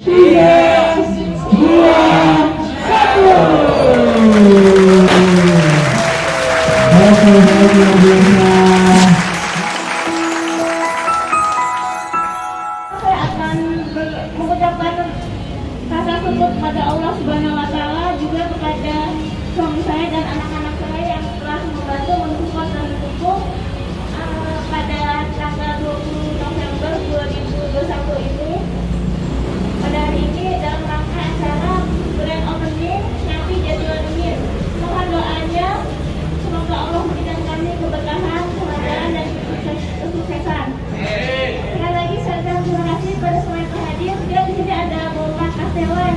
3, 2, 1. Saya akan mengucapkan rasa syukur kepada Allah Subhanahu wa Ta'ala, juga kepada suami saya dan anak-anak saya yang telah membantu mensupport dan mendukung pada tanggal 20 November 2021 ini. Pada hari ini dalam rangka acara grand opening Nyapi Jatiwaringin. Mohon doanya, semoga Allah memberikan kami keberkahan, kemudahan dan kesuksesan. Sekali lagi saya ucapkan terima kasih pada semua yang hadir. Dan di sini ada Bapak Kastewan.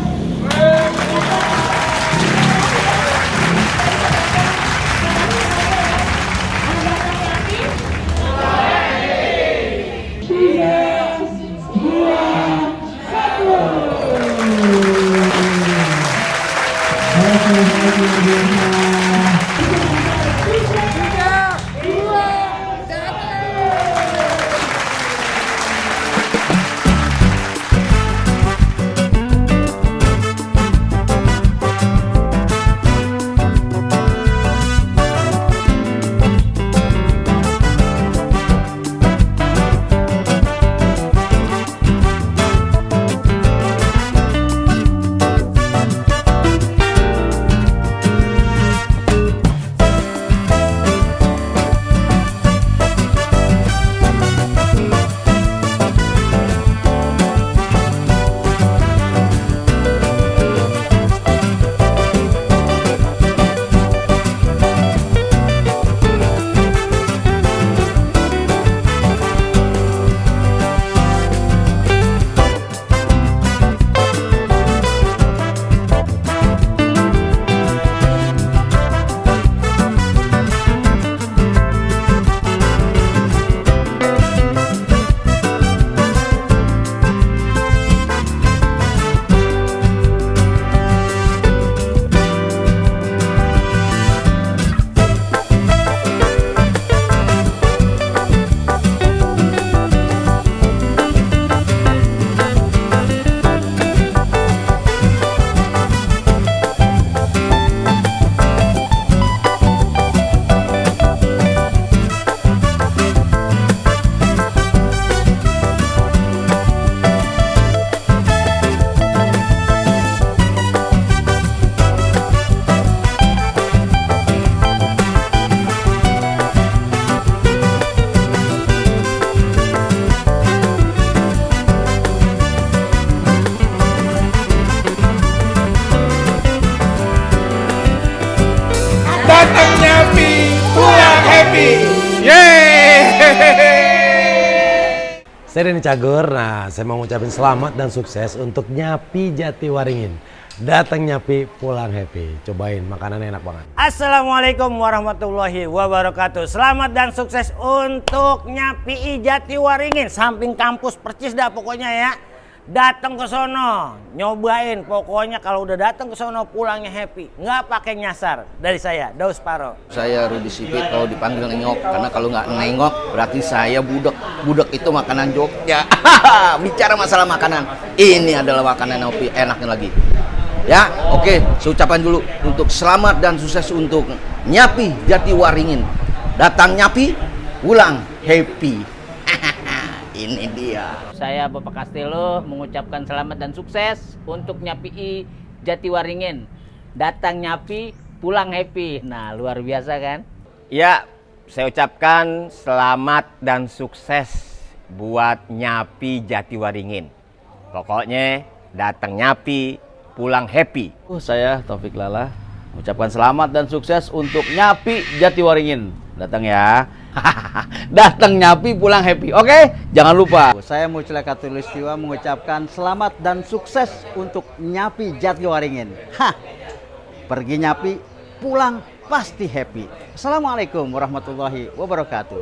Datang Nyapi, pulang happy. Yeay! Saya Denny Cagur. Nah, saya mau ngucapin selamat dan sukses untuk Nyapi Jatiwaringin. Datang Nyapi, pulang happy. Cobain, makanan enak banget. Assalamualaikum warahmatullahi wabarakatuh. Selamat dan sukses untuk Nyapi Jatiwaringin. Samping kampus percis dah pokoknya ya. Datang ke sono, nyobain. Pokoknya kalau udah datang ke sono pulangnya happy. Nggak pakai nyasar. Dari saya, Daus Paro. Saya Rudi Sipit, kalau dipanggil nengok, karena kalau nggak nengok berarti saya budek. Budek itu makanan Jogja. Bicara masalah makanan, ini adalah makanan yang enaknya lagi. Ya, oke, saya ucapkan dulu untuk selamat dan sukses untuk Nyapi Jatiwaringin. Datang Nyapi, pulang happy. Ini dia. Saya Bapak Castello mengucapkan selamat dan sukses untuk Nyapi Jatiwaringin. Datang Nyapi, pulang happy. Nah, luar biasa kan? Ya, saya ucapkan selamat dan sukses buat Nyapi Jatiwaringin. Pokoknya datang Nyapi, pulang happy. Saya Taufik Lala mengucapkan selamat dan sukses untuk Nyapi Jatiwaringin. Datang ya. Datang Nyapi, pulang happy. Oke, jangan lupa. Saya Mucila Katulistiwa mengucapkan selamat dan sukses untuk Nyapi Jatiwaringin. Pergi Nyapi, pulang pasti happy. Assalamualaikum warahmatullahi wabarakatuh.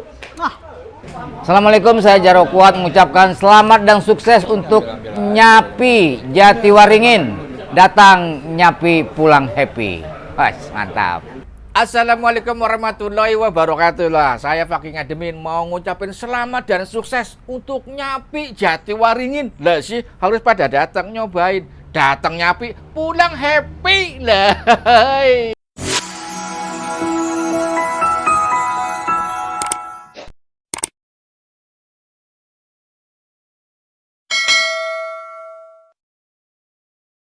Assalamualaikum, saya Jaro Kuat mengucapkan selamat dan sukses untuk Nyapi Jatiwaringin. Datang Nyapi, pulang happy. Mantap. Assalamualaikum warahmatullahi wabarakatuh lah. Saya Fakih Ngademin mau ngucapin selamat dan sukses untuk Nyapi Jatiwaringin. Lah sih harus pada datang nyobain. Datang Nyapi, pulang happy lah.